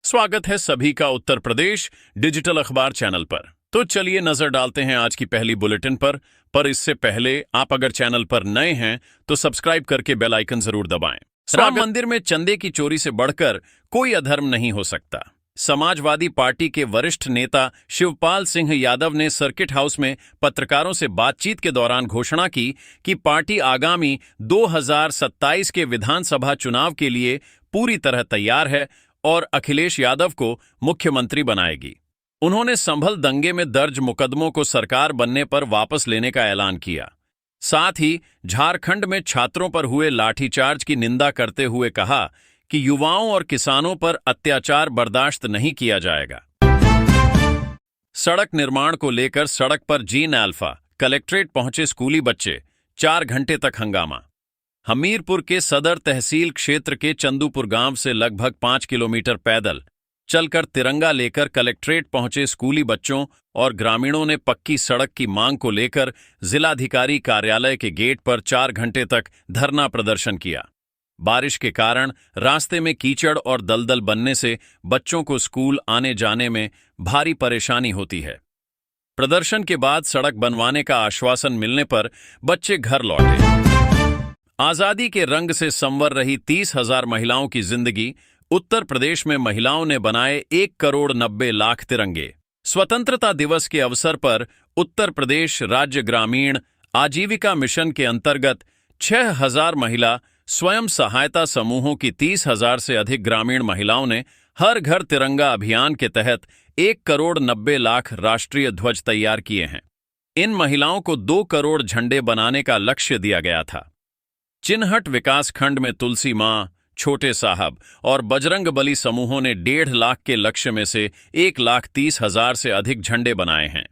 स्वागत है सभी का उत्तर प्रदेश डिजिटल अखबार चैनल पर। तो चलिए नजर डालते हैं आज की पहली बुलेटिन पर इससे पहले आप अगर चैनल पर नए हैं तो सब्सक्राइब करके बेल आइकन जरूर दबाएं। राम मंदिर में चंदे की चोरी से बढ़कर कोई अधर्म नहीं हो सकता। समाजवादी पार्टी के वरिष्ठ नेता शिवपाल सिंह यादव ने सर्किट हाउस में पत्रकारों से बातचीत के दौरान घोषणा की कि पार्टी आगामी 2027 के विधानसभा चुनाव के लिए पूरी तरह तैयार है और अखिलेश यादव को मुख्यमंत्री बनाएगी। उन्होंने संभल दंगे में दर्ज मुकदमों को सरकार बनने पर वापस लेने का ऐलान किया। साथ ही झारखंड में छात्रों पर हुए लाठीचार्ज की निंदा करते हुए कहा कि युवाओं और किसानों पर अत्याचार बर्दाश्त नहीं किया जाएगा। सड़क निर्माण को लेकर सड़क पर जीन अल्फा कलेक्ट्रेट पहुंचे स्कूली बच्चे, 4 घंटे तक हंगामा। हमीरपुर के सदर तहसील क्षेत्र के चंदूपुर गांव से लगभग 5 किलोमीटर पैदल चलकर तिरंगा लेकर कलेक्ट्रेट पहुंचे स्कूली बच्चों और ग्रामीणों ने पक्की सड़क की मांग को लेकर जिलाधिकारी कार्यालय के गेट पर 4 घंटे तक धरना प्रदर्शन किया। बारिश के कारण रास्ते में कीचड़ और दलदल बनने से बच्चों को स्कूल आने जाने में भारी परेशानी होती है। प्रदर्शन के बाद सड़क बनवाने का आश्वासन मिलने पर बच्चे घर लौटे। आजादी के रंग से संवर रही 30,000 महिलाओं की जिंदगी। उत्तर प्रदेश में महिलाओं ने बनाए 1,90,00,000 तिरंगे। स्वतंत्रता दिवस के अवसर पर उत्तर प्रदेश राज्य ग्रामीण आजीविका मिशन के अंतर्गत 6,000 महिला स्वयं सहायता समूहों की 30,000 से अधिक ग्रामीण महिलाओं ने हर घर तिरंगा अभियान के तहत 1,90,00,000 राष्ट्रीय ध्वज तैयार किए हैं। इन महिलाओं को 2 करोड़ झंडे बनाने का लक्ष्य दिया गया था। चिन्हट विकासखंड में तुलसी मां, छोटे साहब और बजरंगबली समूहों ने 1.5 लाख के लक्ष्य में से 1,30,000 से अधिक झंडे बनाए हैं।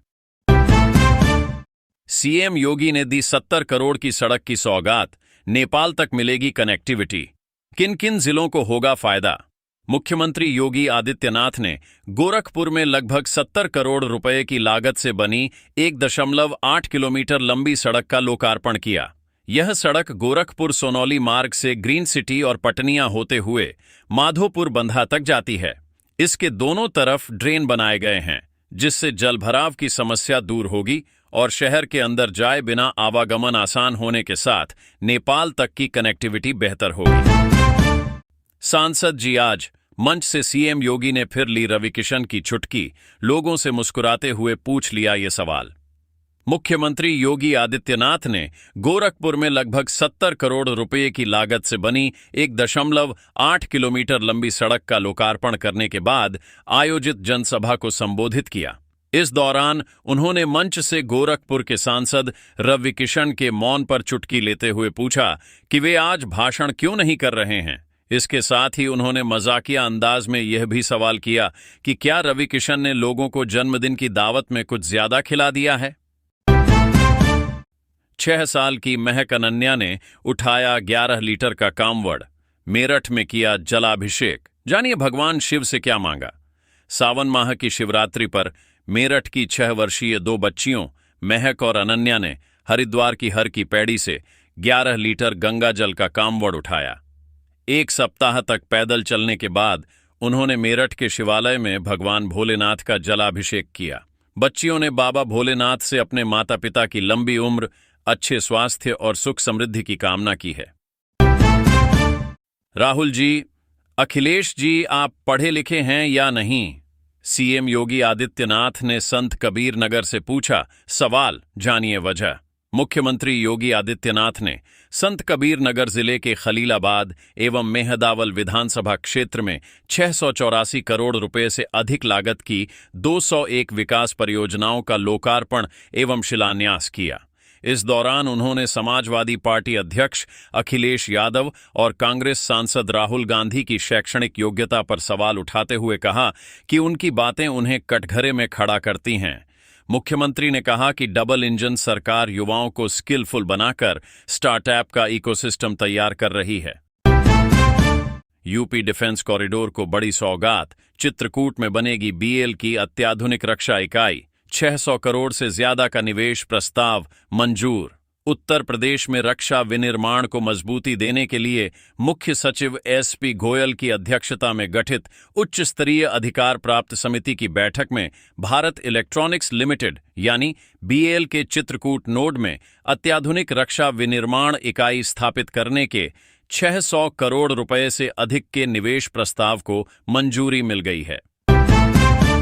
सीएम योगी ने दी 70 करोड़ की सड़क की सौगात, नेपाल तक मिलेगी कनेक्टिविटी। किन किन जिलों को होगा फायदा? मुख्यमंत्री योगी आदित्यनाथ ने गोरखपुर में लगभग 70 करोड़ रुपए की लागत से बनी 1.8 किलोमीटर लंबी सड़क का लोकार्पण किया। यह सड़क गोरखपुर सोनौली मार्ग से ग्रीन सिटी और पटनिया होते हुए माधोपुर बंधा तक जाती है। इसके दोनों तरफ ड्रेन बनाए गए हैं, जिससे जलभराव की समस्या दूर होगी और शहर के अंदर जाए बिना आवागमन आसान होने के साथ नेपाल तक की कनेक्टिविटी बेहतर होगी। सांसद जी आज मंच से सीएम योगी ने फिर ली रवि किशन की चुटकी। लोगों से मुस्कुराते हुए पूछ लिया ये सवाल। मुख्यमंत्री योगी आदित्यनाथ ने गोरखपुर में लगभग 70 करोड़ रुपए की लागत से बनी 1.8 किलोमीटर लंबी सड़क का लोकार्पण करने के बाद आयोजित जनसभा को संबोधित किया। इस दौरान उन्होंने मंच से गोरखपुर के सांसद रवि किशन के मौन पर चुटकी लेते हुए पूछा कि वे आज भाषण क्यों नहीं कर रहे हैं। इसके साथ ही उन्होंने मजाकिया अंदाज में यह भी सवाल किया कि क्या रवि किशन ने लोगों को जन्मदिन की दावत में कुछ ज्यादा खिला दिया है। 6 साल की महक अनन्या ने उठाया 11 लीटर का कांवड़। मेरठ में किया जलाभिषेक। जानिए भगवान शिव से क्या मांगा। सावन माह की शिवरात्रि पर मेरठ की 6 वर्षीय 2 बच्चियों महक और अनन्या ने हरिद्वार की हर की पैड़ी से 11 लीटर गंगा जल का कांवड़ उठाया। 1 सप्ताह तक पैदल चलने के बाद उन्होंने मेरठ के शिवालय में भगवान भोलेनाथ का जलाभिषेक किया। बच्चियों ने बाबा भोलेनाथ से अपने माता पिता की लंबी उम्र, अच्छे स्वास्थ्य और सुख समृद्धि की कामना की है। राहुल जी, अखिलेश जी, आप पढ़े लिखे हैं या नहीं? सीएम योगी आदित्यनाथ ने संत कबीर नगर से पूछा सवाल, जानिए वजह। मुख्यमंत्री योगी आदित्यनाथ ने संत कबीर नगर जिले के खलीलाबाद एवं मेहदावल विधानसभा क्षेत्र में 684 करोड़ रुपए से अधिक लागत की 201 विकास परियोजनाओं का लोकार्पण एवं शिलान्यास किया। इस दौरान उन्होंने समाजवादी पार्टी अध्यक्ष अखिलेश यादव और कांग्रेस सांसद राहुल गांधी की शैक्षणिक योग्यता पर सवाल उठाते हुए कहा कि उनकी बातें उन्हें कटघरे में खड़ा करती हैं। मुख्यमंत्री ने कहा कि डबल इंजन सरकार युवाओं को स्किलफुल बनाकर स्टार्टअप का इकोसिस्टम तैयार कर रही है। यूपी डिफेंस कॉरिडोर को बड़ी सौगात। चित्रकूट में बनेगी बीएल की अत्याधुनिक रक्षा इकाई। 600 करोड़ से ज्यादा का निवेश प्रस्ताव मंजूर। उत्तर प्रदेश में रक्षा विनिर्माण को मजबूती देने के लिए मुख्य सचिव एसपी गोयल की अध्यक्षता में गठित उच्च स्तरीय अधिकार प्राप्त समिति की बैठक में भारत इलेक्ट्रॉनिक्स लिमिटेड यानी बीएल के चित्रकूट नोड में अत्याधुनिक रक्षा विनिर्माण इकाई स्थापित करने के 600 करोड़ रुपए से अधिक के निवेश प्रस्ताव को मंजूरी मिल गई है।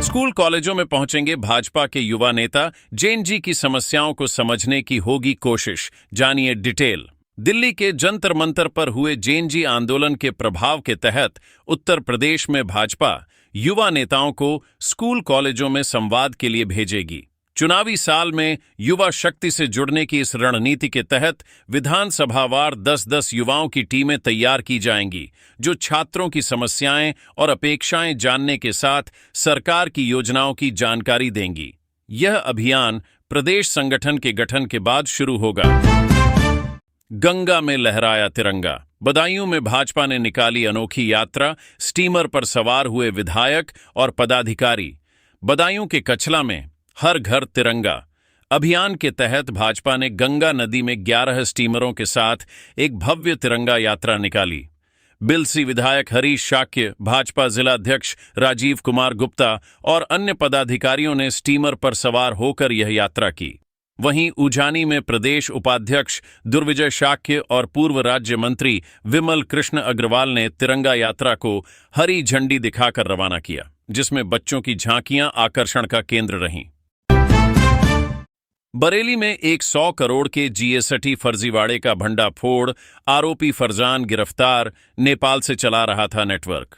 स्कूल कॉलेजों में पहुंचेंगे भाजपा के युवा नेता, जेएनजी की समस्याओं को समझने की होगी कोशिश। जानिए डिटेल। दिल्ली के जंतर मंतर पर हुए जेएनजी आंदोलन के प्रभाव के तहत उत्तर प्रदेश में भाजपा युवा नेताओं को स्कूल कॉलेजों में संवाद के लिए भेजेगी। चुनावी साल में युवा शक्ति से जुड़ने की इस रणनीति के तहत विधानसभावार 10-10 युवाओं की टीमें तैयार की जाएंगी, जो छात्रों की समस्याएं और अपेक्षाएं जानने के साथ सरकार की योजनाओं की जानकारी देंगी। यह अभियान प्रदेश संगठन के गठन के बाद शुरू होगा। गंगा में लहराया तिरंगा। बदायूं में भाजपा ने निकाली अनोखी यात्रा। स्टीमर पर सवार हुए विधायक और पदाधिकारी। बदायूं के कचला में हर घर तिरंगा अभियान के तहत भाजपा ने गंगा नदी में 11 स्टीमरों के साथ एक भव्य तिरंगा यात्रा निकाली। बिलसी विधायक हरीश शाक्य, भाजपा जिला अध्यक्ष राजीव कुमार गुप्ता और अन्य पदाधिकारियों ने स्टीमर पर सवार होकर यह यात्रा की। वहीं उजानी में प्रदेश उपाध्यक्ष दुर्विजय शाक्य और पूर्व राज्य मंत्री विमल कृष्ण अग्रवाल ने तिरंगा यात्रा को हरी झंडी दिखाकर रवाना किया, जिसमें बच्चों की झांकियां आकर्षण का केंद्र रहीं। बरेली में 100 करोड़ के जीएसटी फर्जीवाड़े का भंडाफोड़। आरोपी फरजान गिरफ्तार। नेपाल से चला रहा था नेटवर्क।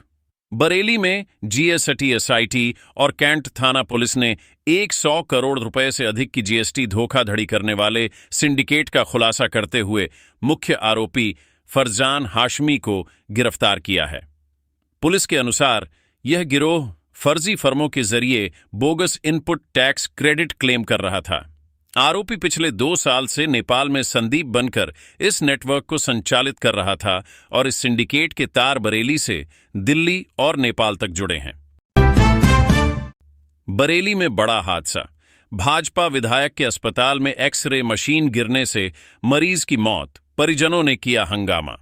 बरेली में जीएसटी एसआईटी और कैंट थाना पुलिस ने 100 करोड़ रुपए से अधिक की जीएसटी धोखाधड़ी करने वाले सिंडिकेट का खुलासा करते हुए मुख्य आरोपी फरजान हाशमी को गिरफ्तार किया है। पुलिस के अनुसार यह गिरोह फर्जी फर्मों के जरिए bogus input tax credit claim कर रहा था। आरोपी पिछले 2 साल से नेपाल में संदीप बनकर इस नेटवर्क को संचालित कर रहा था और इस सिंडिकेट के तार बरेली से दिल्ली और नेपाल तक जुड़े हैं। बरेली में बड़ा हादसा। भाजपा विधायक के अस्पताल में एक्स-रे मशीन गिरने से मरीज की मौत। परिजनों ने किया हंगामा।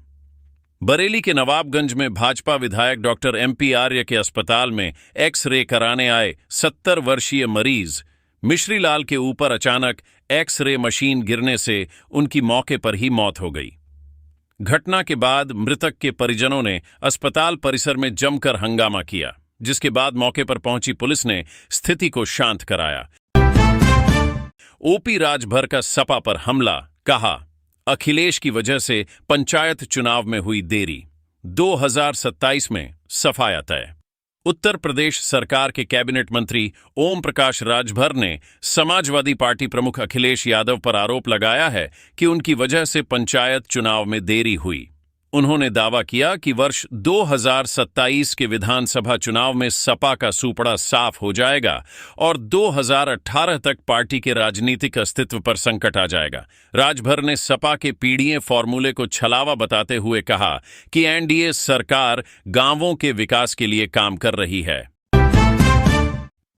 बरेली के नवाबगंज में भाजपा विधायक डॉक्टर एमपी आर्य के अस्पताल में एक्स-रे कराने आए 70 वर्षीय मरीज मिश्रीलाल के ऊपर अचानक एक्स-रे मशीन गिरने से उनकी मौके पर ही मौत हो गई। घटना के बाद मृतक के परिजनों ने अस्पताल परिसर में जमकर हंगामा किया, जिसके बाद मौके पर पहुंची पुलिस ने स्थिति को शांत कराया। ओपी राजभर का सपा पर हमला। कहा, अखिलेश की वजह से पंचायत चुनाव में हुई देरी। 2027 में सफाया तय। उत्तर प्रदेश सरकार के कैबिनेट मंत्री ओम प्रकाश राजभर ने समाजवादी पार्टी प्रमुख अखिलेश यादव पर आरोप लगाया है कि उनकी वजह से पंचायत चुनाव में देरी हुई। उन्होंने दावा किया कि वर्ष 2027 के विधानसभा चुनाव में सपा का सूपड़ा साफ हो जाएगा और 2018 तक पार्टी के राजनीतिक अस्तित्व पर संकट आ जाएगा। राजभर ने सपा के पीडीए फॉर्मूले को छलावा बताते हुए कहा कि एनडीए सरकार गांवों के विकास के लिए काम कर रही है।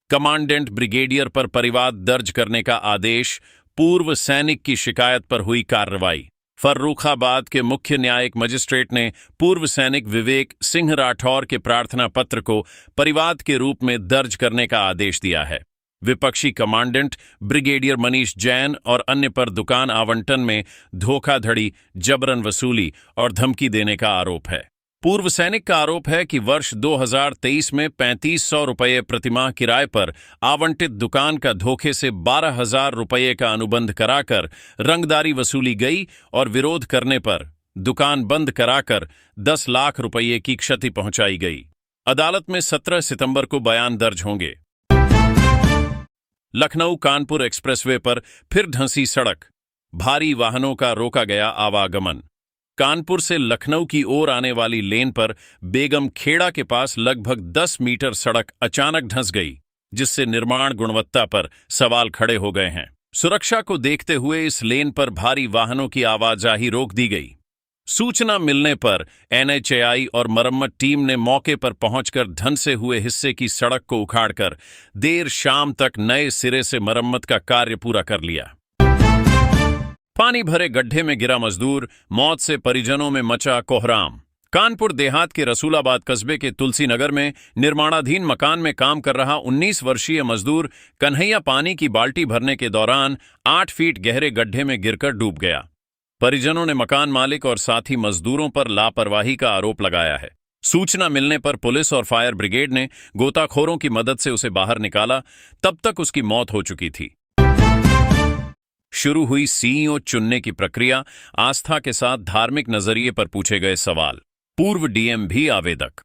कमांडेंट ब्रिगेडियर पर परिवाद दर्ज करने का आदेश। पूर्व सैनिक की शिकायत पर हुई कार्रवाई। फर्रुखाबाद के मुख्य न्यायिक मजिस्ट्रेट ने पूर्व सैनिक विवेक सिंह राठौर के प्रार्थना पत्र को परिवाद के रूप में दर्ज करने का आदेश दिया है। विपक्षी कमांडेंट ब्रिगेडियर मनीष जैन और अन्य पर दुकान आवंटन में धोखाधड़ी, जबरन वसूली और धमकी देने का आरोप है। पूर्व सैनिक का आरोप है कि वर्ष 2023 में 3500 रुपये प्रतिमाह किराए पर आवंटित दुकान का धोखे से 12,000 रुपये का अनुबंध कराकर रंगदारी वसूली गई और विरोध करने पर दुकान बंद कराकर 10 लाख रुपये की क्षति पहुंचाई गई। अदालत में 17 सितंबर को बयान दर्ज होंगे। लखनऊ कानपुर एक्सप्रेसवे पर फिर धंसी सड़क। भारी वाहनों का रोका गया आवागमन। कानपुर से लखनऊ की ओर आने वाली लेन पर बेगम खेड़ा के पास लगभग 10 मीटर सड़क अचानक धंस गई, जिससे निर्माण गुणवत्ता पर सवाल खड़े हो गए हैं। सुरक्षा को देखते हुए इस लेन पर भारी वाहनों की आवाजाही रोक दी गई। सूचना मिलने पर एनएचएआई और मरम्मत टीम ने मौके पर पहुंचकर धंसे हुए हिस्से की सड़क को उखाड़कर देर शाम तक नए सिरे से मरम्मत का कार्य पूरा कर लिया। पानी भरे गड्ढे में गिरा मजदूर, मौत से परिजनों में मचा कोहराम। कानपुर देहात के रसूलाबाद कस्बे के तुलसी नगर में निर्माणाधीन मकान में काम कर रहा 19 वर्षीय मजदूर कन्हैया पानी की बाल्टी भरने के दौरान 8 फीट गहरे गड्ढे में गिरकर डूब गया। परिजनों ने मकान मालिक और साथी मजदूरों पर लापरवाही का आरोप लगाया है। सूचना मिलने पर पुलिस और फायर ब्रिगेड ने गोताखोरों की मदद से उसे बाहर निकाला, तब तक उसकी मौत हो चुकी थी। शुरू हुई सीईओ चुनने की प्रक्रिया, आस्था के साथ धार्मिक नजरिए पर पूछे गए सवाल। पूर्व डीएम भी आवेदक।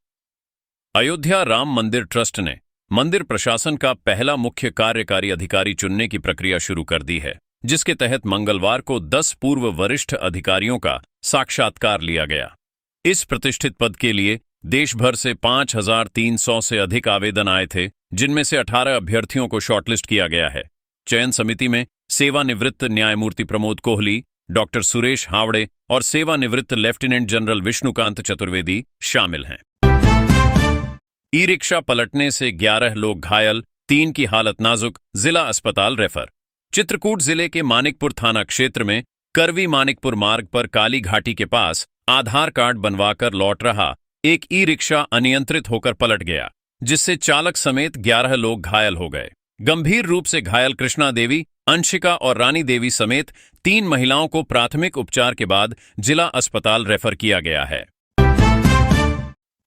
अयोध्या राम मंदिर ट्रस्ट ने मंदिर प्रशासन का पहला मुख्य कार्यकारी अधिकारी चुनने की प्रक्रिया शुरू कर दी है, जिसके तहत मंगलवार को 10 पूर्व वरिष्ठ अधिकारियों का साक्षात्कार लिया गया। इस प्रतिष्ठित पद के लिए देश भर से 5,300 से अधिक आवेदन आए थे, जिनमें से 18 अभ्यर्थियों को शॉर्टलिस्ट किया गया है। चयन समिति में सेवानिवृत्त न्यायमूर्ति प्रमोद कोहली, डॉक्टर सुरेश हावड़े और सेवानिवृत्त लेफ्टिनेंट जनरल विष्णुकांत चतुर्वेदी शामिल हैं। ई रिक्शा पलटने से 11 लोग घायल, 3 की हालत नाजुक, जिला अस्पताल रेफर। चित्रकूट जिले के मानिकपुर थाना क्षेत्र में करवी मानिकपुर मार्ग पर काली घाटी के पास आधार कार्ड बनवाकर लौट रहा एक ई रिक्शा अनियंत्रित होकर पलट गया, जिससे चालक समेत 11 लोग घायल हो गए। गंभीर रूप से घायल कृष्णा देवी, अंशिका और रानी देवी समेत 3 महिलाओं को प्राथमिक उपचार के बाद जिला अस्पताल रेफर किया गया है।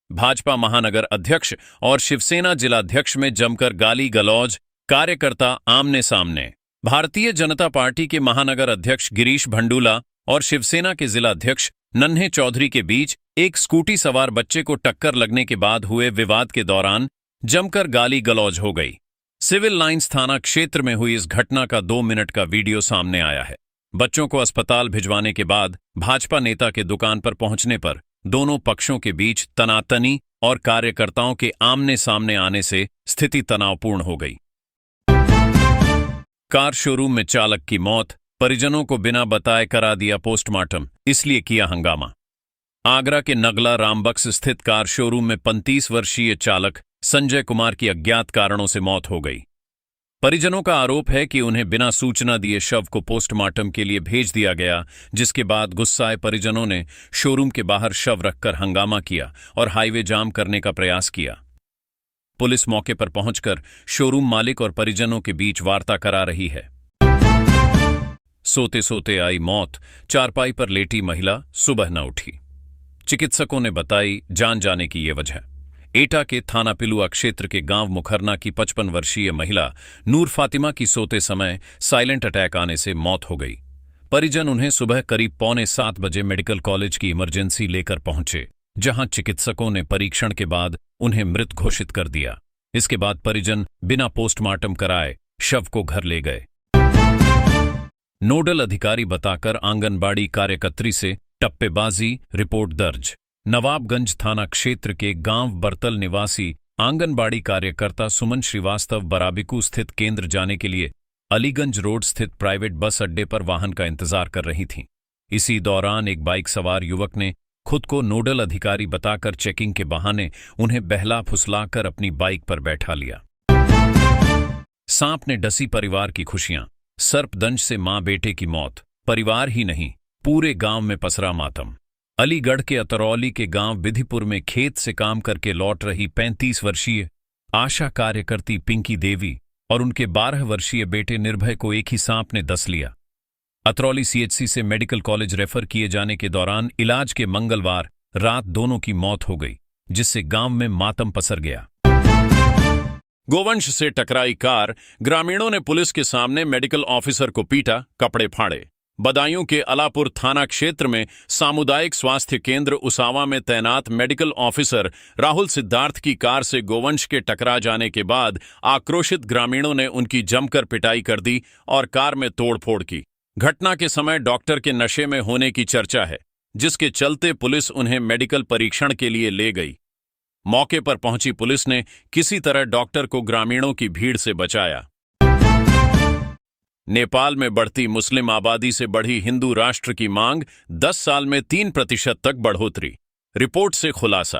भाजपा महानगर अध्यक्ष और शिवसेना जिलाध्यक्ष में जमकर गाली गलौज, कार्यकर्ता आमने सामने। भारतीय जनता पार्टी के महानगर अध्यक्ष गिरीश भंडूला और शिवसेना के जिलाध्यक्ष नन्हे चौधरी के बीच एक स्कूटी सवार बच्चे को टक्कर लगने के बाद हुए विवाद के दौरान जमकर गाली गलौज हो गई। सिविल लाइंस थाना क्षेत्र में हुई इस घटना का 2 मिनट का वीडियो सामने आया है। बच्चों को अस्पताल भिजवाने के बाद भाजपा नेता के दुकान पर पहुंचने पर दोनों पक्षों के बीच तनातनी और कार्यकर्ताओं के आमने सामने आने से स्थिति तनावपूर्ण हो गई। कार शोरूम में चालक की मौत, परिजनों को बिना बताए करा दिया पोस्टमार्टम, इसलिए किया हंगामा। आगरा के नगला रामबक्स स्थित कार शोरूम में 35 वर्षीय चालक संजय कुमार की अज्ञात कारणों से मौत हो गई। परिजनों का आरोप है कि उन्हें बिना सूचना दिए शव को पोस्टमार्टम के लिए भेज दिया गया, जिसके बाद गुस्साए परिजनों ने शोरूम के बाहर शव रखकर हंगामा किया और हाईवे जाम करने का प्रयास किया। पुलिस मौके पर पहुंचकर शोरूम मालिक और परिजनों के बीच वार्ता करा रही है। सोते सोते आई मौत, चारपाई पर लेटी महिला सुबह न उठी। चिकित्सकों ने बताई जान जाने की ये वजह। एटा के थाना पिलुआ क्षेत्र के गांव मुखरना की 55 वर्षीय महिला नूर फातिमा की सोते समय साइलेंट अटैक आने से मौत हो गई। परिजन उन्हें सुबह करीब 6:45 बजे मेडिकल कॉलेज की इमरजेंसी लेकर पहुंचे, जहां चिकित्सकों ने परीक्षण के बाद उन्हें मृत घोषित कर दिया। इसके बाद परिजन बिना पोस्टमार्टम कराए शव को घर ले गए। नोडल अधिकारी बताकर आंगनबाड़ी कार्यकर्त्री से टप्पेबाजी, रिपोर्ट दर्ज। नवाबगंज थाना क्षेत्र के गांव बरतल निवासी आंगनबाड़ी कार्यकर्ता सुमन श्रीवास्तव बराबिकू स्थित केंद्र जाने के लिए अलीगंज रोड स्थित प्राइवेट बस अड्डे पर वाहन का इंतजार कर रही थीं। इसी दौरान एक बाइक सवार युवक ने खुद को नोडल अधिकारी बताकर चेकिंग के बहाने उन्हें बहला फुसलाकर अपनी बाइक पर बैठा लिया। सांप ने डसी परिवार की खुशियां, सर्पदंश से मां बेटे की मौत। परिवार ही नहीं, पूरे गांव में पसरा मातम। अलीगढ़ के अतरौली के गांव विधिपुर में खेत से काम करके लौट रही 35 वर्षीय आशा कार्यकर्ती पिंकी देवी और उनके 12 वर्षीय बेटे निर्भय को एक ही सांप ने डस लिया। अतरौली सीएचसी से मेडिकल कॉलेज रेफर किए जाने के दौरान इलाज के मंगलवार रात दोनों की मौत हो गई, जिससे गांव में मातम पसर गया। गोवंश से टकराई कार, ग्रामीणों ने पुलिस के सामने मेडिकल ऑफिसर को पीटा, कपड़े फाड़े। बदायूं के अलापुर थाना क्षेत्र में सामुदायिक स्वास्थ्य केंद्र उसावा में तैनात मेडिकल ऑफिसर राहुल सिद्धार्थ की कार से गोवंश के टकरा जाने के बाद आक्रोशित ग्रामीणों ने उनकी जमकर पिटाई कर दी और कार में तोड़फोड़ की। घटना के समय डॉक्टर के नशे में होने की चर्चा है, जिसके चलते पुलिस उन्हें मेडिकल परीक्षण के लिए ले गई। मौके पर पहुंची पुलिस ने किसी तरह डॉक्टर को ग्रामीणों की भीड़ से बचाया। नेपाल में बढ़ती मुस्लिम आबादी से बढ़ी हिंदू राष्ट्र की मांग, 10 साल में 3% तक बढ़ोतरी। रिपोर्ट से खुलासा।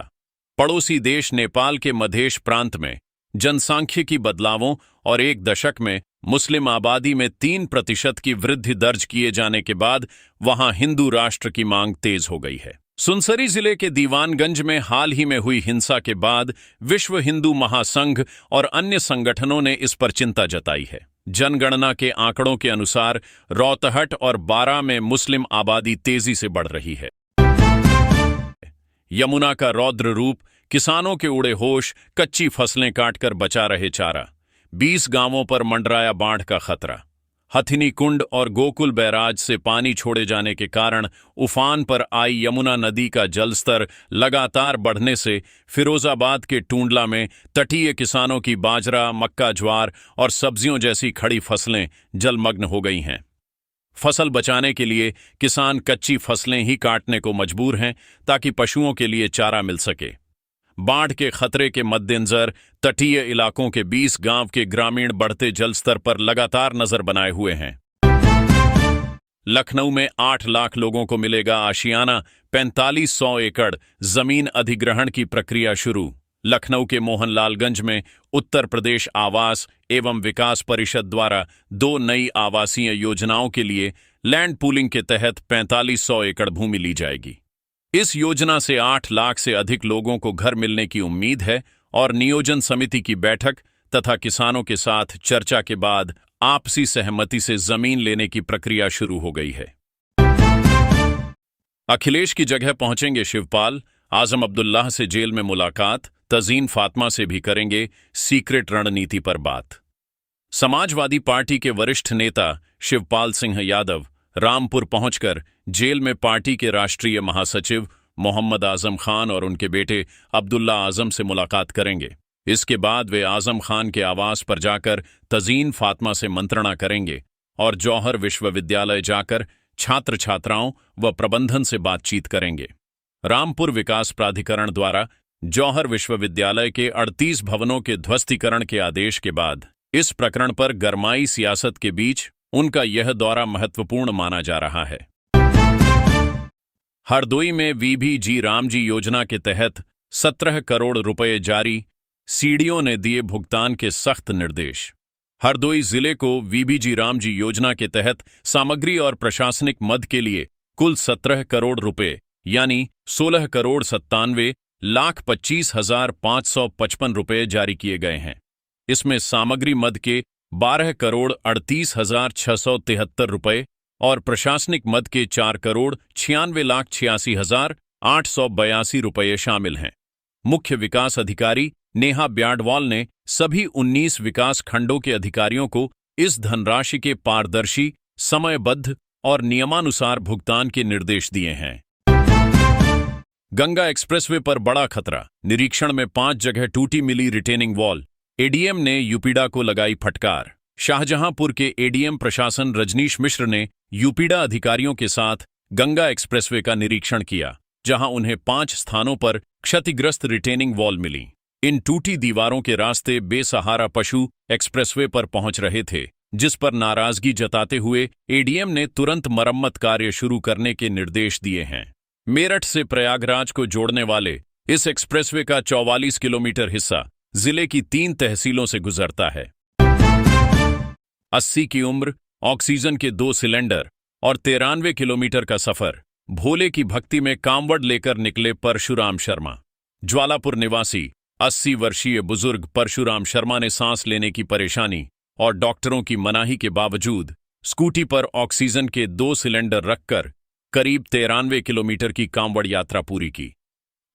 पड़ोसी देश नेपाल के मधेश प्रांत में जनसांख्यिकी बदलावों और एक दशक में मुस्लिम आबादी में 3% की वृद्धि दर्ज किए जाने के बाद वहां हिंदू राष्ट्र की मांग तेज हो गई है। सुनसरी जिले के दीवानगंज में हाल ही में हुई हिंसा के बाद विश्व हिंदू महासंघ और अन्य संगठनों ने इस पर चिंता जताई है। जनगणना के आंकड़ों के अनुसार रौतहट और बारां में मुस्लिम आबादी तेजी से बढ़ रही है। यमुना का रौद्र रूप, किसानों के उड़े होश, कच्ची फसलें काटकर बचा रहे चारा। 20 गांवों पर मंडराया बाढ़ का खतरा। हथिनी कुंड और गोकुल बैराज से पानी छोड़े जाने के कारण उफान पर आई यमुना नदी का जलस्तर लगातार बढ़ने से फिरोजाबाद के टूंडला में तटीय किसानों की बाजरा, मक्का, ज्वार और सब्जियों जैसी खड़ी फसलें जलमग्न हो गई हैं। फसल बचाने के लिए किसान कच्ची फसलें ही काटने को मजबूर हैं ताकि पशुओं के लिए चारा मिल सके। बाढ़ के खतरे के मद्देनजर तटीय इलाकों के 20 गांव के ग्रामीण बढ़ते जलस्तर पर लगातार नजर बनाए हुए हैं। लखनऊ में 8 लाख लोगों को मिलेगा आशियाना, 4500 एकड़ जमीन अधिग्रहण की प्रक्रिया शुरू। लखनऊ के मोहनलालगंज में उत्तर प्रदेश आवास एवं विकास परिषद द्वारा 2 नई आवासीय योजनाओं के लिए लैंड पूलिंग के तहत 4500 एकड़ भूमि ली जाएगी। इस योजना से 8 लाख से अधिक लोगों को घर मिलने की उम्मीद है और नियोजन समिति की बैठक तथा किसानों के साथ चर्चा के बाद आपसी सहमति से जमीन लेने की प्रक्रिया शुरू हो गई है। अखिलेश की जगह पहुंचेंगे शिवपाल, आजम अब्दुल्लाह से जेल में मुलाकात, तजीन फातिमा से भी करेंगे सीक्रेट रणनीति पर बात। समाजवादी पार्टी के वरिष्ठ नेता शिवपाल सिंह यादव रामपुर पहुंचकर जेल में पार्टी के राष्ट्रीय महासचिव मोहम्मद आजम खान और उनके बेटे अब्दुल्ला आजम से मुलाकात करेंगे। इसके बाद वे आजम खान के आवास पर जाकर तजीन फातिमा से मंत्रणा करेंगे और जौहर विश्वविद्यालय जाकर छात्र छात्राओं व प्रबंधन से बातचीत करेंगे। रामपुर विकास प्राधिकरण द्वारा जौहर विश्वविद्यालय के 38 भवनों के ध्वस्तीकरण के आदेश के बाद इस प्रकरण पर गरमाई सियासत के बीच उनका यह दौरा महत्वपूर्ण माना जा रहा है। हरदोई में वीबीजी रामजी योजना के तहत 17 करोड़ रुपए जारी, सीडीओ ने दिए भुगतान के सख्त निर्देश। हरदोई जिले को वीबीजी रामजी योजना के तहत सामग्री और प्रशासनिक मद के लिए कुल 17 करोड़ रुपए यानी 16 करोड़ 97,25,555 रुपए जारी किए गए हैं। इसमें सामग्री मद के 12 करोड़ 38,673 रुपए और प्रशासनिक मद के 4 करोड़ 96,86,882 रुपये शामिल हैं। मुख्य विकास अधिकारी नेहा ब्याडवाल ने सभी 19 विकास खंडों के अधिकारियों को इस धनराशि के पारदर्शी, समयबद्ध और नियमानुसार भुगतान के निर्देश दिए हैं। गंगा एक्सप्रेसवे पर बड़ा खतरा, निरीक्षण में 5 जगह टूटी मिली रिटेनिंग वॉल। एडीएम ने यूपीडा को लगाई फटकार। शाहजहांपुर के एडीएम प्रशासन रजनीश मिश्र ने यूपीडा अधिकारियों के साथ गंगा एक्सप्रेसवे का निरीक्षण किया, जहां उन्हें 5 स्थानों पर क्षतिग्रस्त रिटेनिंग वॉल मिली। इन टूटी दीवारों के रास्ते बेसहारा पशु एक्सप्रेसवे पर पहुंच रहे थे, जिस पर नाराजगी जताते हुए एडीएम ने तुरंत मरम्मत कार्य शुरू करने के निर्देश दिए हैं। मेरठ से प्रयागराज को जोड़ने वाले इस एक्सप्रेसवे का 44 किलोमीटर हिस्सा जिले की 3 तहसीलों से गुजरता है। 80 की उम्र, ऑक्सीजन के 2 सिलेंडर और 93 किलोमीटर का सफर। भोले की भक्ति में कांवड़ लेकर निकले परशुराम शर्मा। ज्वालापुर निवासी 80 वर्षीय बुजुर्ग परशुराम शर्मा ने सांस लेने की परेशानी और डॉक्टरों की मनाही के बावजूद स्कूटी पर ऑक्सीजन के 2 सिलेंडर रखकर करीब 93 किलोमीटर की कांवड़ यात्रा पूरी की।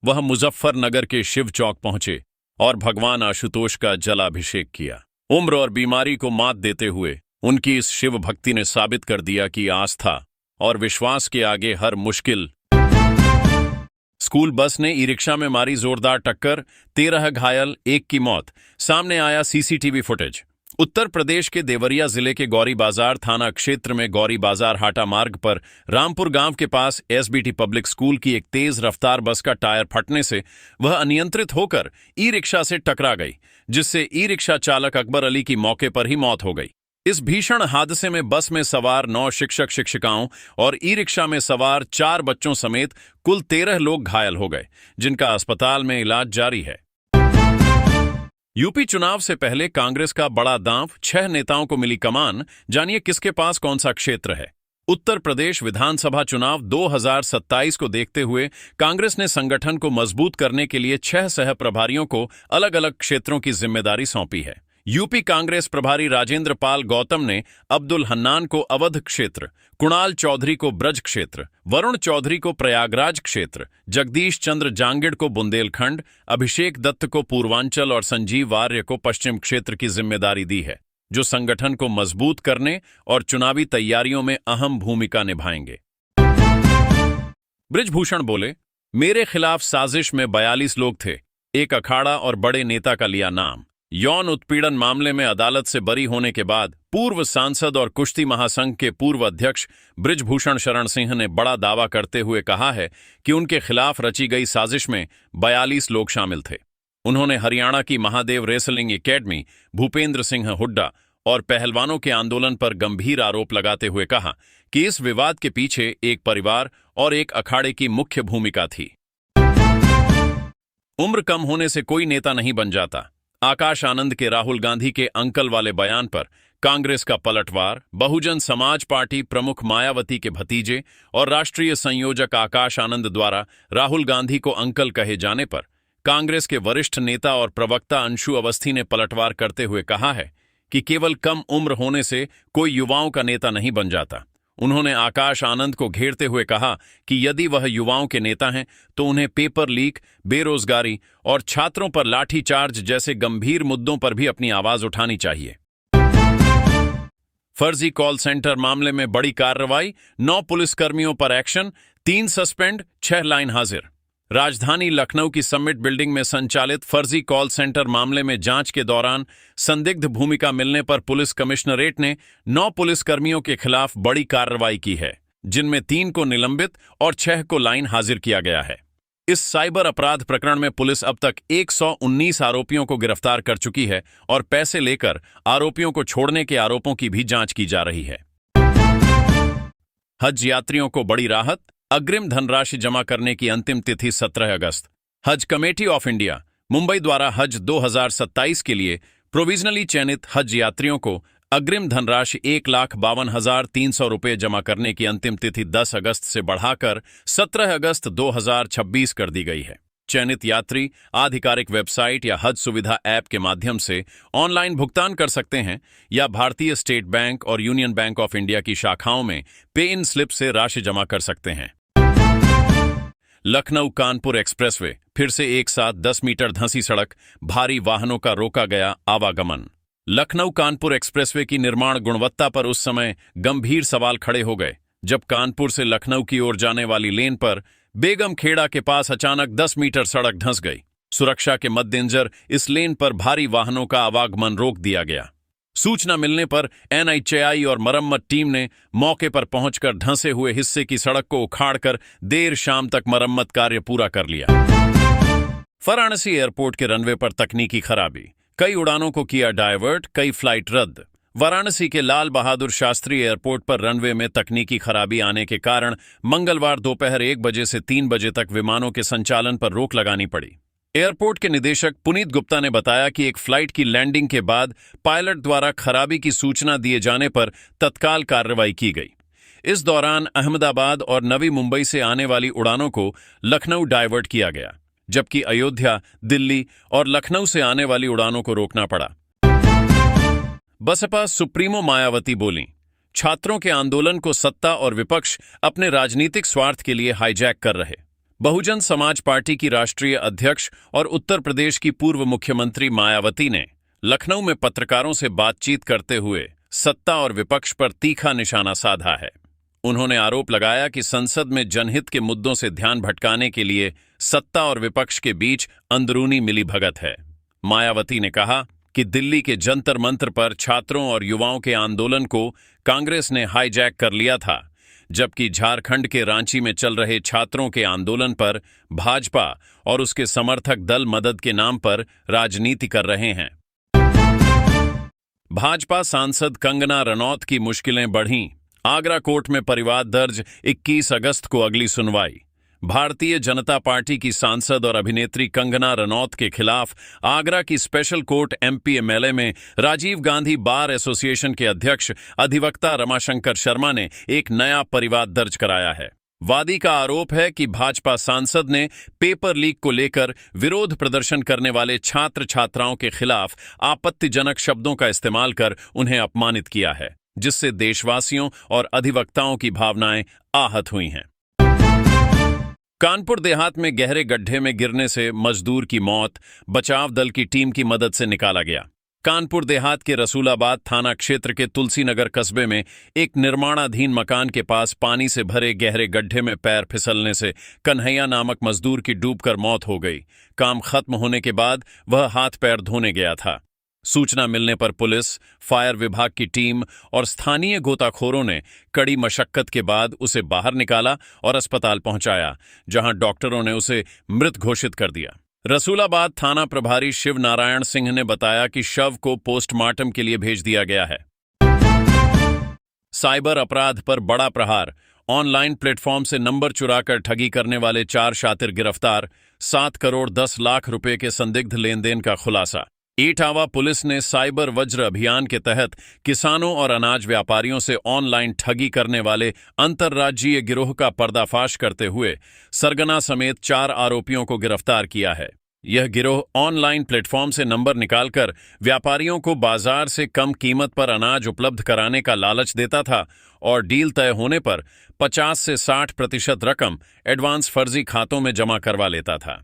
वह मुजफ्फरनगर के शिव चौक पहुंचे और भगवान आशुतोष का जलाभिषेक किया। उम्र और बीमारी को मात देते हुए उनकी इस शिव भक्ति ने साबित कर दिया कि आस्था और विश्वास के आगे हर मुश्किल। स्कूल बस ने ई रिक्शा में मारी जोरदार टक्कर, 13 घायल, 1 की मौत। सामने आया सीसीटीवी फुटेज। उत्तर प्रदेश के देवरिया जिले के गौरी बाजार थाना क्षेत्र में गौरी बाजार हाटा मार्ग पर रामपुर गांव के पास एसबीटी पब्लिक स्कूल की एक तेज रफ्तार बस का टायर फटने से वह अनियंत्रित होकर ई रिक्शा से टकरा गई, जिससे ई रिक्शा चालक अकबर अली की मौके पर ही मौत हो गई। इस भीषण हादसे में बस में सवार 9 शिक्षक शिक्षिकाओं और ई रिक्शा में सवार 4 बच्चों समेत कुल 13 लोग घायल हो गए, जिनका अस्पताल में इलाज जारी है। यूपी चुनाव से पहले कांग्रेस का बड़ा दांव, 6 नेताओं को मिली कमान। जानिए किसके पास कौन सा क्षेत्र है। उत्तर प्रदेश विधानसभा चुनाव 2027 को देखते हुए कांग्रेस ने संगठन को मजबूत करने के लिए 6 सह प्रभारियों को अलग अलग क्षेत्रों की जिम्मेदारी सौंपी है। यूपी कांग्रेस प्रभारी राजेंद्र पाल गौतम ने अब्दुल हन्नान को अवध क्षेत्र, कुणाल चौधरी को ब्रज क्षेत्र, वरुण चौधरी को प्रयागराज क्षेत्र, जगदीश चंद्र जांगिड़ को बुंदेलखंड, अभिषेक दत्त को पूर्वांचल और संजीव वार्य को पश्चिम क्षेत्र की जिम्मेदारी दी है, जो संगठन को मजबूत करने और चुनावी तैयारियों में अहम भूमिका निभाएंगे। बृजभूषण बोले, मेरे खिलाफ साजिश में 42 लोग थे, एक अखाड़ा और बड़े नेता का लिया नाम। यौन उत्पीड़न मामले में अदालत से बरी होने के बाद पूर्व सांसद और कुश्ती महासंघ के पूर्व अध्यक्ष बृजभूषण शरण सिंह ने बड़ा दावा करते हुए कहा है कि उनके खिलाफ रची गई साजिश में 42 लोग शामिल थे। उन्होंने हरियाणा की महादेव रेसलिंग एकेडमी, भूपेंद्र सिंह हुड्डा और पहलवानों के आंदोलन पर गंभीर आरोप लगाते हुए कहा कि इस विवाद के पीछे एक परिवार और एक अखाड़े की मुख्य भूमिका थी। उम्र कम होने से कोई नेता नहीं बन जाता। आकाश आनंद के राहुल गांधी के अंकल वाले बयान पर कांग्रेस का पलटवार। बहुजन समाज पार्टी प्रमुख मायावती के भतीजे और राष्ट्रीय संयोजक आकाश आनंद द्वारा राहुल गांधी को अंकल कहे जाने पर कांग्रेस के वरिष्ठ नेता और प्रवक्ता अंशु अवस्थी ने पलटवार करते हुए कहा है कि केवल कम उम्र होने से कोई युवाओं का नेता नहीं बन जाता। उन्होंने आकाश आनंद को घेरते हुए कहा कि यदि वह युवाओं के नेता हैं तो उन्हें पेपर लीक, बेरोजगारी और छात्रों पर लाठीचार्ज जैसे गंभीर मुद्दों पर भी अपनी आवाज उठानी चाहिए। फर्जी कॉल सेंटर मामले में बड़ी कार्रवाई, 9 पुलिसकर्मियों पर एक्शन, 3 सस्पेंड, 6 लाइन हाजिर। राजधानी लखनऊ की समिट बिल्डिंग में संचालित फर्जी कॉल सेंटर मामले में जांच के दौरान संदिग्ध भूमिका मिलने पर पुलिस कमिश्नरेट ने 9 पुलिसकर्मियों के खिलाफ बड़ी कार्रवाई की है, जिनमें 3 को निलंबित और 6 को लाइन हाजिर किया गया है। इस साइबर अपराध प्रकरण में पुलिस अब तक 119 आरोपियों को गिरफ्तार कर चुकी है और पैसे लेकर आरोपियों को छोड़ने के आरोपों की भी जांच की जा रही है। हज यात्रियों को बड़ी राहत, अग्रिम धनराशि जमा करने की अंतिम तिथि 17 अगस्त। हज कमेटी ऑफ इंडिया मुंबई द्वारा हज 2027 के लिए प्रोविजनली चयनित हज यात्रियों को अग्रिम धनराशि 1,52,300 रुपये जमा करने की अंतिम तिथि 10 अगस्त से बढ़ाकर 17 अगस्त 2026 कर दी गई है। चयनित यात्री आधिकारिक वेबसाइट या हज सुविधा ऐप के माध्यम से ऑनलाइन भुगतान कर सकते हैं या भारतीय स्टेट बैंक और यूनियन बैंक ऑफ इंडिया की शाखाओं में पे इन स्लिप से राशि जमा कर सकते हैं। लखनऊ कानपुर एक्सप्रेसवे फिर से एक साथ 10 मीटर धंसी सड़क, भारी वाहनों का रोका गया आवागमन। लखनऊ कानपुर एक्सप्रेसवे की निर्माण गुणवत्ता पर उस समय गंभीर सवाल खड़े हो गए जब कानपुर से लखनऊ की ओर जाने वाली लेन पर बेगम खेड़ा के पास अचानक 10 मीटर सड़क धंस गई। सुरक्षा के मद्देनजर इस लेन पर भारी वाहनों का आवागमन रोक दिया गया। सूचना मिलने पर एनएचएआई और मरम्मत टीम ने मौके पर पहुंचकर धंसे हुए हिस्से की सड़क को उखाड़कर देर शाम तक मरम्मत कार्य पूरा कर लिया। वाराणसी एयरपोर्ट के रनवे पर तकनीकी खराबी, कई उड़ानों को किया डायवर्ट, कई फ्लाइट रद्द। वाराणसी के लाल बहादुर शास्त्री एयरपोर्ट पर रनवे में तकनीकी खराबी आने के कारण मंगलवार दोपहर 1 बजे से 3 बजे तक विमानों के संचालन पर रोक लगानी पड़ी। एयरपोर्ट के निदेशक पुनीत गुप्ता ने बताया कि एक फ्लाइट की लैंडिंग के बाद पायलट द्वारा खराबी की सूचना दिए जाने पर तत्काल कार्रवाई की गई। इस दौरान अहमदाबाद और नवी मुंबई से आने वाली उड़ानों को लखनऊ डायवर्ट किया गया, जबकि अयोध्या, दिल्ली और लखनऊ से आने वाली उड़ानों को रोकना पड़ा। बसपा सुप्रीमो मायावती बोलीं, छात्रों के आंदोलन को सत्ता और विपक्ष अपने राजनीतिक स्वार्थ के लिए हाईजैक कर रहे। बहुजन समाज पार्टी की राष्ट्रीय अध्यक्ष और उत्तर प्रदेश की पूर्व मुख्यमंत्री मायावती ने लखनऊ में पत्रकारों से बातचीत करते हुए सत्ता और विपक्ष पर तीखा निशाना साधा है। उन्होंने आरोप लगाया कि संसद में जनहित के मुद्दों से ध्यान भटकाने के लिए सत्ता और विपक्ष के बीच अंदरूनी मिलीभगत है। मायावती ने कहा कि दिल्ली के जंतर मंतर पर छात्रों और युवाओं के आंदोलन को कांग्रेस ने हाईजैक कर लिया था, जबकि झारखंड के रांची में चल रहे छात्रों के आंदोलन पर भाजपा और उसके समर्थक दल मदद के नाम पर राजनीति कर रहे हैं। भाजपा सांसद कंगना रनौत की मुश्किलें बढ़ीं, आगरा कोर्ट में परिवाद दर्ज, 21 अगस्त को अगली सुनवाई। भारतीय जनता पार्टी की सांसद और अभिनेत्री कंगना रनौत के खिलाफ आगरा की स्पेशल कोर्ट एमपी एमएलए में राजीव गांधी बार एसोसिएशन के अध्यक्ष अधिवक्ता रमाशंकर शर्मा ने एक नया परिवाद दर्ज कराया है। वादी का आरोप है कि भाजपा सांसद ने पेपर लीक को लेकर विरोध प्रदर्शन करने वाले छात्र छात्राओं के खिलाफ आपत्तिजनक शब्दों का इस्तेमाल कर उन्हें अपमानित किया है, जिससे देशवासियों और अधिवक्ताओं की भावनाएं आहत हुई हैं। कानपुर देहात में गहरे गड्ढे में गिरने से मजदूर की मौत बचाव दल की टीम की मदद से निकाला गया। कानपुर देहात के रसूलाबाद थाना क्षेत्र के तुलसीनगर कस्बे में एक निर्माणाधीन मकान के पास पानी से भरे गहरे गड्ढे में पैर फिसलने से कन्हैया नामक मजदूर की डूबकर मौत हो गई। काम खत्म होने के बाद वह हाथ पैर धोने गया था। सूचना मिलने पर पुलिस, फायर विभाग की टीम और स्थानीय गोताखोरों ने कड़ी मशक्कत के बाद उसे बाहर निकाला और अस्पताल पहुंचाया, जहां डॉक्टरों ने उसे मृत घोषित कर दिया। रसूलाबाद थाना प्रभारी शिव नारायण सिंह ने बताया कि शव को पोस्टमार्टम के लिए भेज दिया गया है। साइबर अपराध पर बड़ा प्रहार। ऑनलाइन प्लेटफॉर्म से नंबर चुराकर ठगी करने वाले 4 शातिर गिरफ्तार। 7 करोड़ 10 लाख रुपए के संदिग्ध लेनदेन का खुलासा। इटावा पुलिस ने साइबर वज्र अभियान के तहत किसानों और अनाज व्यापारियों से ऑनलाइन ठगी करने वाले अंतर्राज्यीय गिरोह का पर्दाफाश करते हुए सरगना समेत 4 आरोपियों को गिरफ्तार किया है। यह गिरोह ऑनलाइन प्लेटफॉर्म से नंबर निकालकर व्यापारियों को बाजार से कम कीमत पर अनाज उपलब्ध कराने का लालच देता था और डील तय होने पर 50 से 60% रकम एडवांस फर्जी खातों में जमा करवा लेता था।